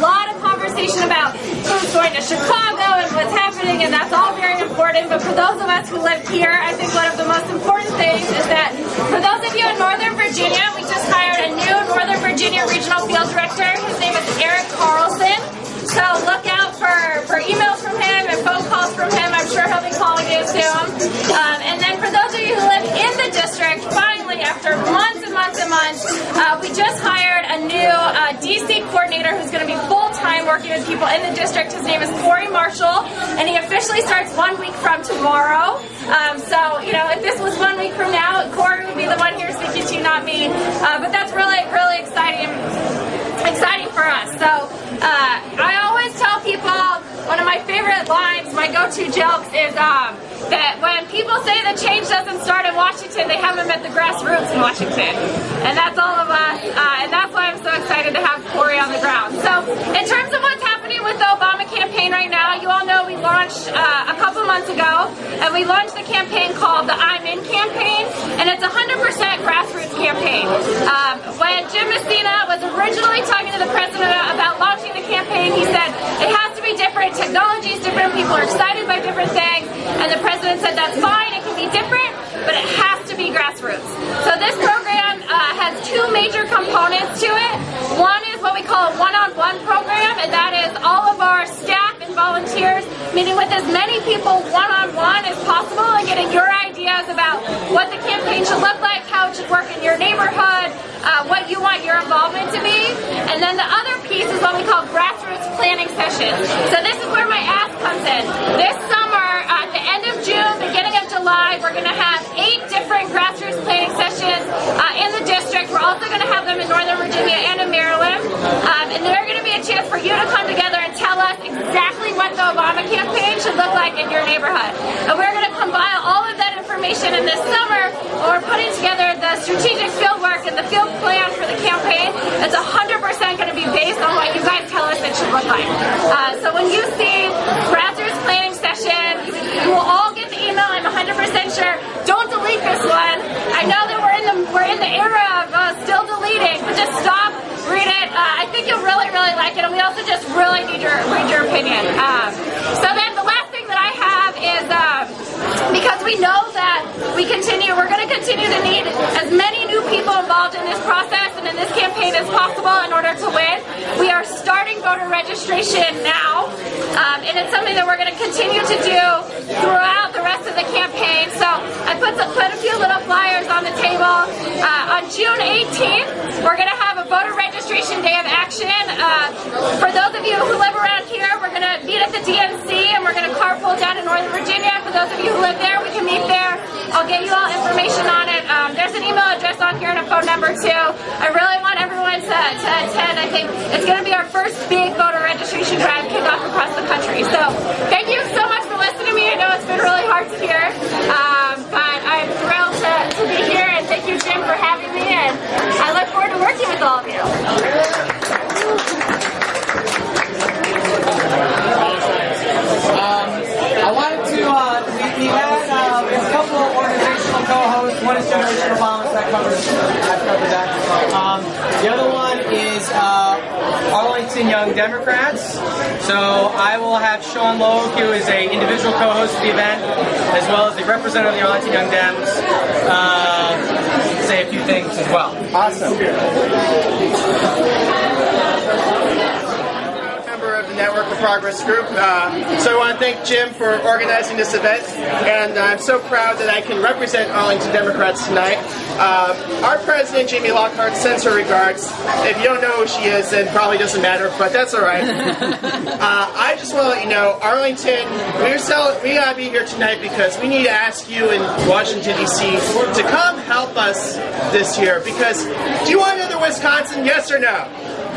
lot of conversation about who's going to Chicago and what's happening, and that's all very important. But for those of us who live here, I think one of the most important things is that for those of you in Northern Virginia, we just hired a new Northern Virginia Regional Field Director. His name is Eric Carlson. So look out for emails from him and phone calls from him. I'm sure he'll be calling you soon. And then for those of you who live in the district, finally, after months and months and months, we just hired a new DC coordinator who's going to be full-time working with people in the district. His name is Corey Marshall, and he officially starts 1 week from tomorrow. So, you know, if this was 1 week from now, Corey would be the one here speaking to you, not me. But that's really, really exciting for us. So I always tell people, one of my favorite lines, my go-to jokes is that when people say that change doesn't start in Washington, they haven't met the grassroots in Washington. And that's all of us, and that's why I'm so excited to have Corey on the ground. So in terms of what's happening with the Obama campaign right now, you all know we launched a couple months ago, and we launched the campaign called the I'm In campaign, and it's a 100% grassroots campaign. When Jim Messina was originally talking to the president about launching the campaign, he said it has to be different, technology is different, people are excited by different things, and the president said that's fine, it can be different, but it has to be grassroots. So this program has two major components to it. One is what we call a one-on-one program, and that is all of our staff and volunteers meeting with as many people one-on-one as possible and getting your ideas about what the campaign should look like, how it should work in your neighborhood, what you want your involvement to be. And then the other piece is what we call grassroots planning sessions. So this is where my ask comes in. This summer, at the end of June, beginning of July, we're going to have 8 different grassroots planning sessions in the district. We're also going to have them in Northern Virginia and in Maryland. And they're going to be a chance for you to come together and tell us exactly what the Obama campaign should look like in your neighborhood. And we're going to compile all of that information in this summer when we're putting together the strategic field work and the field plan for the campaign. It's 100% going to be based on what you guys tell us it should look like. So when you see grassroots planning session, you will all get the email. I'm 100% sure. Don't delete this one. I know that we're in the era of still deleting, but just stop, read it. I think you'll really, really like it, and we also just really need your opinion. So then the last thing that I have is because we know that we're going to continue to need as many new people involved in this process and in this campaign as possible in order to win. We are starting voter registration now, and it's something that we're going to continue to do throughout the rest of the campaign. So I put a few little flyers on the table. On June 18th, we're going to have a voter registration day of action. For those of you who live around here, we're going to meet at the DNC, and we're going to carpool down to Northern Virginia. For those of you who live there, we can meet there. I'll get you all information on it. There's an email address on here and a phone number too. I really want everyone to attend. I think it's going to be our first big voter registration drive kick off across the country. So thank you so much for listening to me. I know it's been really hard to hear, but I'm thrilled to be here, and thank you, Jim, for having me, and I look forward to working with all of you. I wanted to, we had a couple of organizational co-hosts. One is Generation Obama, so I've covered that. The other one is Arlington Young Democrats. So I will have Sean Logue, who is an individual co-host of the event, as well as the representative of the Arlington Young Dems, say a few things as well. Awesome. Of the Network for Progress group. So I want to thank Jim for organizing this event, and I'm so proud that I can represent Arlington Democrats tonight. Our president, Jamie Lockhart, sends her regards. If you don't know who she is, then probably doesn't matter, but that's all right. I just want to let you know, Arlington, we gotta be here tonight because we need to ask you in Washington, D.C. to come help us this year, because do you want another Wisconsin, yes or no?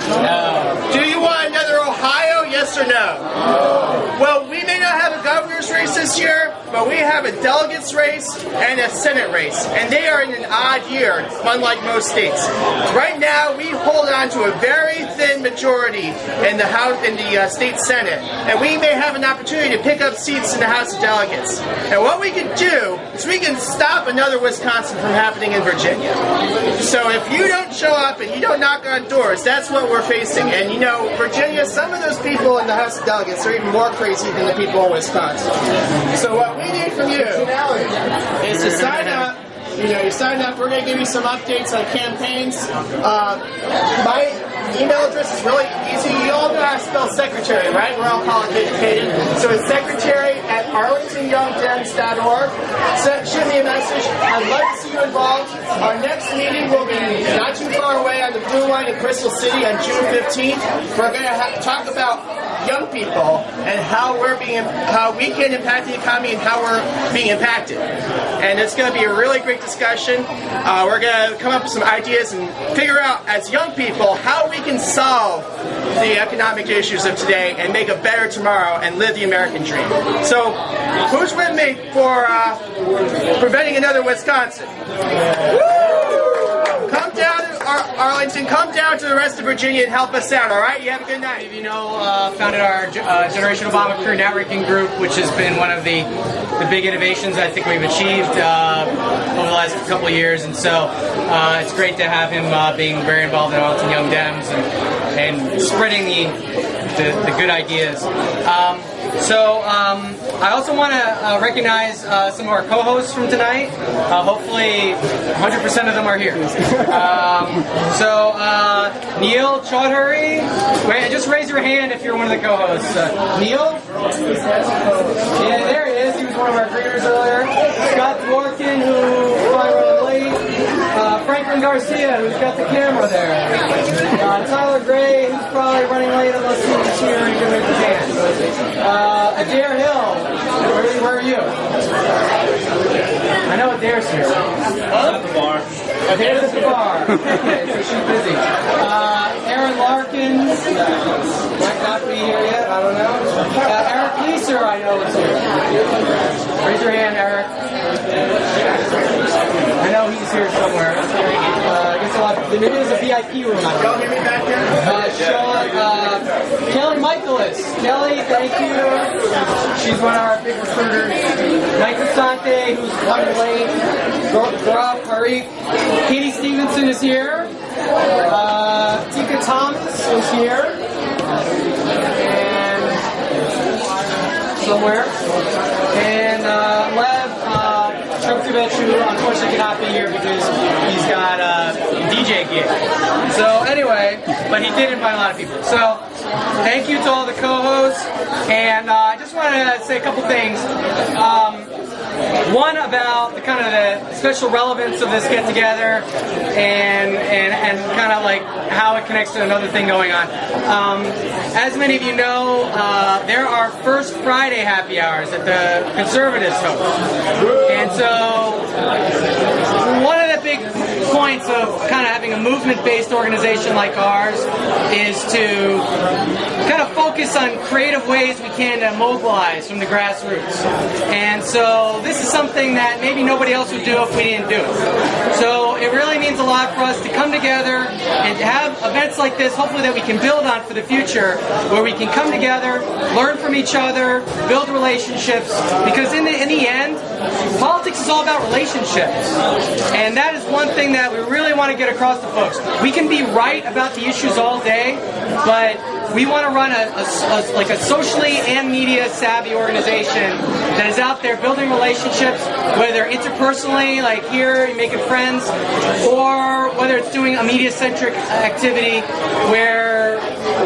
No. Do you want another Ohio? Yes or no? No. Well, we may not have a governor's race this year, but we have a delegates race and a Senate race, and they are in an odd year, unlike most states. Right now, we hold on to a very thin majority in the House, in the state Senate, and we may have an opportunity to pick up seats in the House of Delegates. And what we can do is we can stop another Wisconsin from happening in Virginia. So if you don't show up and you don't knock on doors, that's what we're facing. And you know, Virginia, some of those people in the House of Delegates are even more crazy than the people in Wisconsin. So what we need from you is to sign up. You know, you sign up, we're going to give you some updates on campaigns. My email address is really easy. You all know how to spell secretary, right? We're all college educated. So it's secretary@arlingtonyoungdems.org. Shoot me a message. I'd love to see you involved. Our next meeting will be not too far away on the Blue Line in Crystal City on June 15th. We're going to talk about young people and how we can impact the economy and how we're being impacted. And it's going to be a really great discussion. We're going to come up with some ideas and figure out, as young people, how we can solve the economic issues of today and make a better tomorrow and live the American dream. So, who's with me for preventing another Wisconsin? Come down to Arlington, come down to the rest of Virginia and help us out, all right? You have a good night. You know, founded our Generation Obama Career Networking Group, which has been one of the big innovations I think we've achieved over the last couple of years, and so it's great to have him being very involved in Arlington Young Dems and spreading the good ideas. I also want to recognize some of our co-hosts from tonight. Hopefully 100% of them are here. Neil Chaudhary, just raise your hand if you're one of the co-hosts. Neil? Yeah, there he is. He was one of our greeters earlier. Scott Dworkin, who's probably running late. Franklin Garcia, who's got the camera there. Tyler Gray, who's probably running late unless he's here and can raise his hand. Adair Hill, where are you? I know Adair's here. At the bar. Adair's at the bar. Okay, so she's busy. Aaron Larkin might not be here yet, I don't know. Eric Leeser, I know is here. Raise your hand, Eric. I know he's here somewhere. Gets a lot. Maybe there's a VIP room. Y'all hear me back there? Kelly Michaelis. Kelly, thank you. She's one of our big recruiters. Mike Asante, who's running late. Gaurav Parikh. Katie Stevenson is here. Tika Thomas is here. And somewhere. And Lev Trumkovich, who unfortunately cannot be here because he's got a DJ gig. So anyway, but he did invite a lot of people. So thank you to all the co-hosts, and I just want to say a couple things. One about the kind of the special relevance of this get together, and kind of like how it connects to another thing going on. As many of you know, there are First Friday happy hours that the conservatives host, and so one of the big points of kind of having a movement-based organization like ours is to kind of focus on creative ways we can to mobilize from the grassroots. And so this is something that maybe nobody else would do if we didn't do it. So it really means a lot for us to come together and have events like this, hopefully that we can build on for the future, where we can come together, learn from each other, build relationships, because in the end, politics is all about relationships. And that is one thing that we really want to get across to folks. We can be right about the issues all day, but we want to run a socially and media savvy organization that is out there building relationships, whether interpersonally, like here, you're making friends, or whether it's doing a media-centric activity where,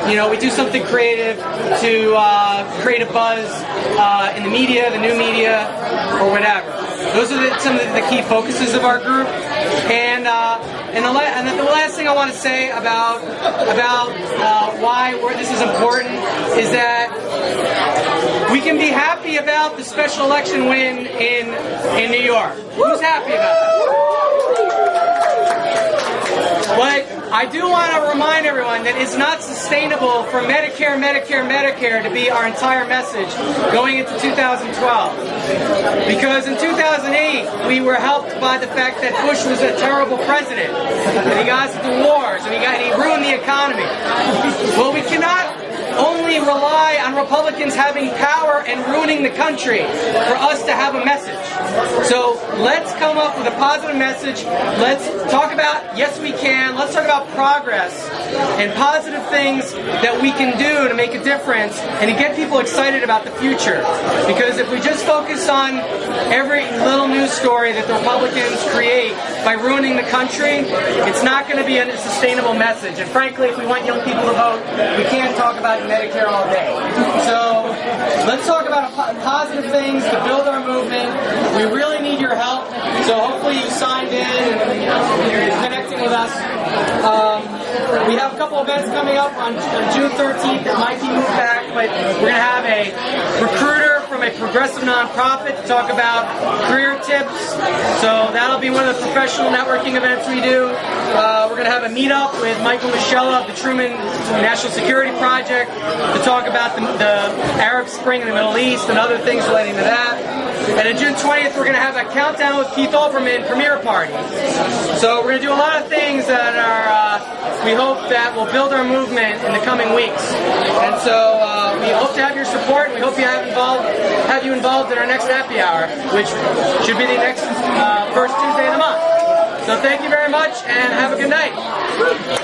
you know, we do something creative to create a buzz in the media, the new media, or whatever. Those are some of the key focuses of our group. And the last thing I want to say about why this is important is that we can be happy about the special election win in New York. Who's happy about that? I do want to remind everyone that it's not sustainable for Medicare, Medicare, Medicare to be our entire message going into 2012. Because in 2008, we were helped by the fact that Bush was a terrible president. And he got us into wars, and he ruined the economy. Well, we cannot only rely on Republicans having power and ruining the country for us to have a message. So let's come up with a positive message. Let's talk about, yes we can, let's talk about progress and positive things that we can do to make a difference and to get people excited about the future. Because if we just focus on every little news story that the Republicans create by ruining the country, it's not going to be a sustainable message. And frankly, if we want young people to vote, we can't talk about Medicare all day. So let's talk about positive things to build our movement. We really need your help. So hopefully you signed in and you're connecting with us. We have a couple events coming up on June 13th that might be moved back, but we're going to have a recruiter from a progressive nonprofit to talk about career tips. So that'll be one of the professional networking events we do. We're going to have a meetup with Michael Michella of the Truman National Security Project to talk about the Arab Spring in the Middle East and other things relating to that. And on June 20th, we're going to have a countdown with Keith Olbermann premiere party. So we're going to do a lot of things that are, we hope that will build our movement in the coming weeks. And so we hope to have your support, and we hope you have you involved in our next happy hour, which should be the next first Tuesday of the month. So thank you very much, and have a good night.